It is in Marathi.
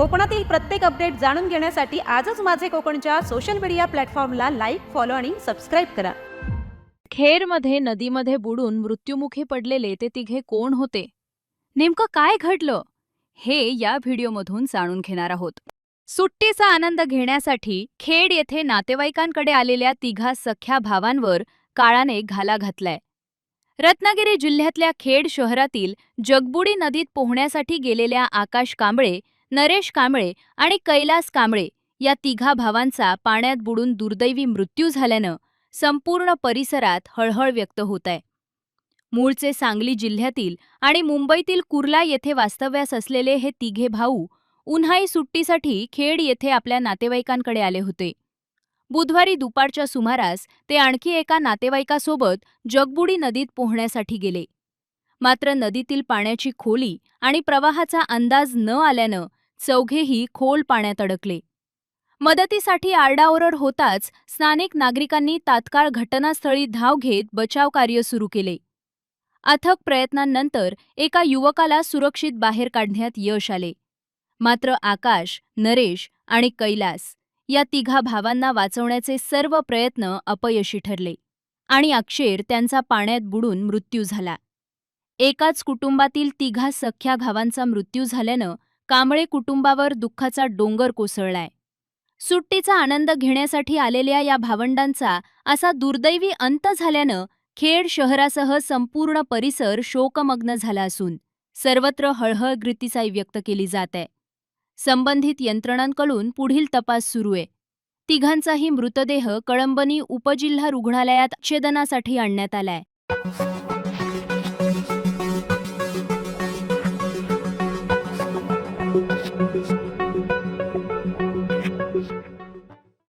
कोकणातील प्रत्येक अपडेट जाणून घेण्यासाठी आजच माझे कोकणच्या सोशल मीडिया प्लॅटफॉर्मला लाईक, फॉलो आणि सबस्क्राईब करा. खेरमध्ये नदीमध्ये बुडून मृत्युमुखी पडलेले ते तिघे कोण होते? नेमकं काय घडलं हे या व्हिडिओमधून जाणून घेणार आहोत. सुट्टीचा आनंद घेण्यासाठी खेड येथे नातेवाईकांकडे आलेल्या तिघा सख्या भावांवर काळाने घाला घातलाय. रत्नागिरी जिल्ह्यातल्या खेड शहरातील जगबुडी नदीत पोहण्यासाठी गेलेल्या आकाश कांबळे, नरेश कांबळे आणि कैलास कांबळे या तिघा भावांचा पाण्यात बुडून दुर्दैवी मृत्यू झाल्यानं संपूर्ण परिसरात हळहळ व्यक्त होत आहे. मूळचे सांगली जिल्ह्यातील आणि मुंबईतील कुर्ला येथे वास्तव्यास असलेले हे तिघे भाऊ उन्हाळी सुट्टीसाठी खेड येथे आपल्या नातेवाईकांकडे आले होते. बुधवारी दुपारच्या सुमारास ते आणखी एका नातेवाईकासोबत जगबुडी नदीत पोहण्यासाठी गेले. मात्र नदीतील पाण्याची खोली आणि प्रवाहाचा अंदाज न आल्यानं चौघेही खोल पाण्यात अडकले. मदतीसाठी आरडाओरड होताच स्थानिक नागरिकांनी तात्काळ घटनास्थळी धाव घेत बचाव कार्य सुरू केले. अथक प्रयत्नांनंतर एका युवकाला सुरक्षित बाहेर काढण्यात यश आले. मात्र आकाश, नरेश आणि कैलास या तिघा भावांना वाचवण्याचे सर्व प्रयत्न अपयशी ठरले आणि अखेर त्यांचा पाण्यात बुडून मृत्यू झाला. एकाच कुटुंबातील तिघा सख्या भावांचा मृत्यू झाल्यानं कांबळे कुटुंबावर दुःखाचा डोंगर कोसळलाय. सुट्टीचा आनंद घेण्यासाठी आलेल्या या भावंडांचा असा दुर्दैवी अंत झाल्यानं खेड शहरासह संपूर्ण परिसर शोकमग्न झाला असून सर्वत्र हळहळगीती व्यक्त केली जात आहे. संबंधित यंत्रणांकडून पुढील तपास सुरू आहे. तिघांचाही मृतदेह कळंबनी उपजिल्हा रुग्णालयात छेदनासाठी आणण्यात आलाय.